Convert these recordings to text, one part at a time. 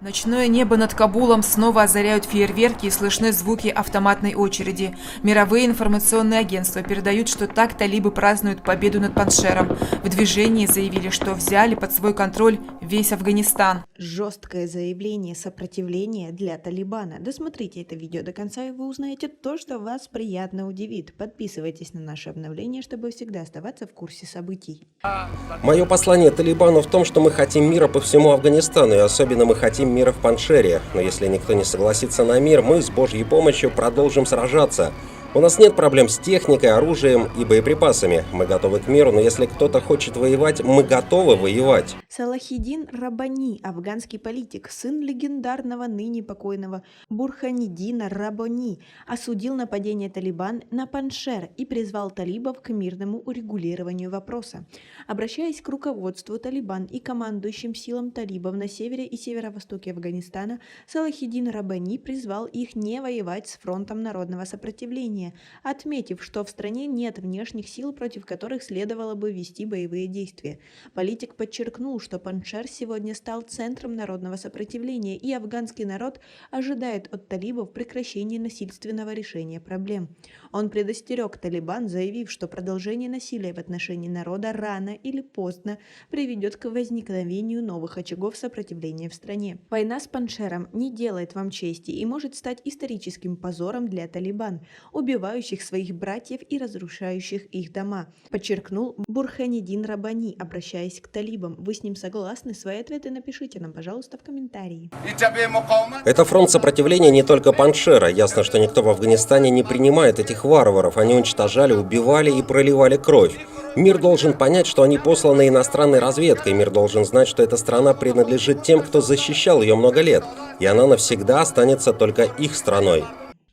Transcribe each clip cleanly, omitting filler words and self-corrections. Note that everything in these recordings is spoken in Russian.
Ночное небо над Кабулом снова озаряют фейерверки и слышны звуки автоматной очереди. Мировые информационные агентства передают, что так талибы празднуют победу над Паншером. В движении заявили, что взяли под свой контроль весь Афганистан. Жесткое заявление сопротивления для Талибана. Досмотрите это видео до конца, и вы узнаете то, что вас приятно удивит. Подписывайтесь на наши обновления, чтобы всегда оставаться в курсе событий. Мое послание Талибану в том, что мы хотим мира по всему Афганистану, и особенно мы хотим мира в Паншере. Но если никто не согласится на мир, мы с Божьей помощью продолжим сражаться. У нас нет проблем с техникой, оружием и боеприпасами. Мы готовы к миру, но если кто-то хочет воевать, мы готовы воевать. Салахиддин Раббани, афганский политик, сын легендарного ныне покойного Бурханиддина Раббани, осудил нападение Талибан на Паншер и призвал талибов к мирному урегулированию вопроса. Обращаясь к руководству Талибан и командующим силам талибов на севере и северо-востоке Афганистана, Салахиддин Раббани призвал их не воевать с фронтом народного сопротивления, отметив, что в стране нет внешних сил, против которых следовало бы вести боевые действия. Политик подчеркнул, что Паншер сегодня стал центром народного сопротивления, и афганский народ ожидает от талибов прекращения насильственного решения проблем. Он предостерег Талибан, заявив, что продолжение насилия в отношении народа рано или поздно приведет к возникновению новых очагов сопротивления в стране. Война с Паншером не делает вам чести и может стать историческим позором для Талибан, убивающих своих братьев и разрушающих их дома, подчеркнул Бурханиддин Раббани, обращаясь к талибам. Вы с ним согласны? Свои ответы напишите нам, пожалуйста, в комментарии. Это фронт сопротивления не только Паншера. Ясно, что никто в Афганистане не принимает этих варваров. Они уничтожали, убивали и проливали кровь. Мир должен понять, что они посланы иностранной разведкой. Мир должен знать, что эта страна принадлежит тем, кто защищал ее много лет. И она навсегда останется только их страной.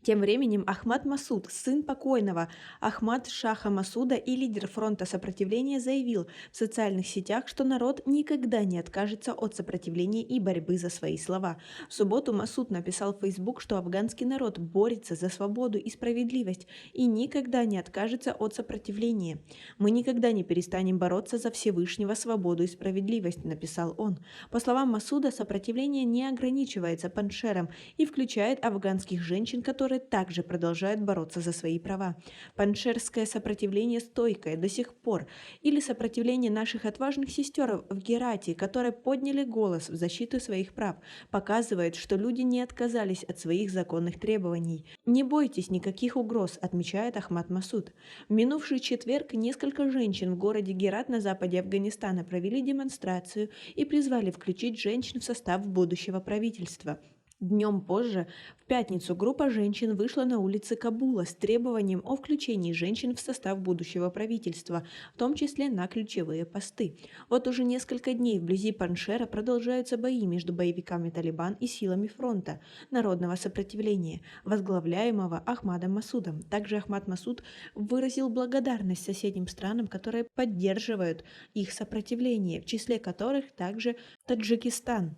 Тем временем Ахмад Масуд, сын покойного Ахмад Шаха Масуда и лидер фронта сопротивления, заявил в социальных сетях, что народ никогда не откажется от сопротивления и борьбы за свои слова. В субботу Масуд написал в Facebook, что афганский народ борется за свободу и справедливость и никогда не откажется от сопротивления. «Мы никогда не перестанем бороться за Всевышнего, свободу и справедливость», написал он. По словам Масуда, сопротивление не ограничивается Паншером и включает афганских женщин, которые также продолжают бороться за свои права. Паншерское сопротивление стойкое до сих пор, или сопротивление наших отважных сестер в Герате, которые подняли голос в защиту своих прав, показывает, что люди не отказались от своих законных требований. «Не бойтесь никаких угроз», отмечает Ахмад Масуд. В минувший четверг несколько женщин в городе Герат на западе Афганистана провели демонстрацию и призвали включить женщин в состав будущего правительства. Днем позже, в пятницу, группа женщин вышла на улицы Кабула с требованием о включении женщин в состав будущего правительства, в том числе на ключевые посты. Вот уже несколько дней вблизи Паншера продолжаются бои между боевиками Талибан и силами фронта народного сопротивления, возглавляемого Ахмадом Масудом. Также Ахмад Масуд выразил благодарность соседним странам, которые поддерживают их сопротивление, в числе которых также Таджикистан.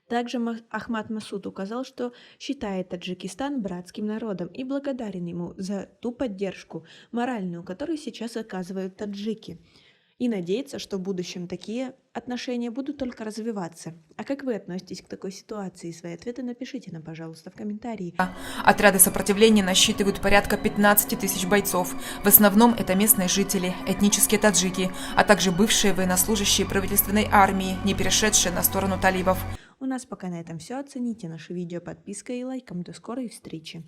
Также Ахмад Масуд указал, что считает Таджикистан братским народом и благодарен ему за ту поддержку моральную, которую сейчас оказывают таджики. И надеется, что в будущем такие отношения будут только развиваться. А как вы относитесь к такой ситуации? Свои ответы напишите нам, пожалуйста, в комментарии. Отряды сопротивления насчитывают порядка 15 тысяч бойцов. В основном это местные жители, этнические таджики, а также бывшие военнослужащие правительственной армии, не перешедшие на сторону талибов. У нас пока на этом все. Оцените наше видео подпиской и лайком. До скорой встречи!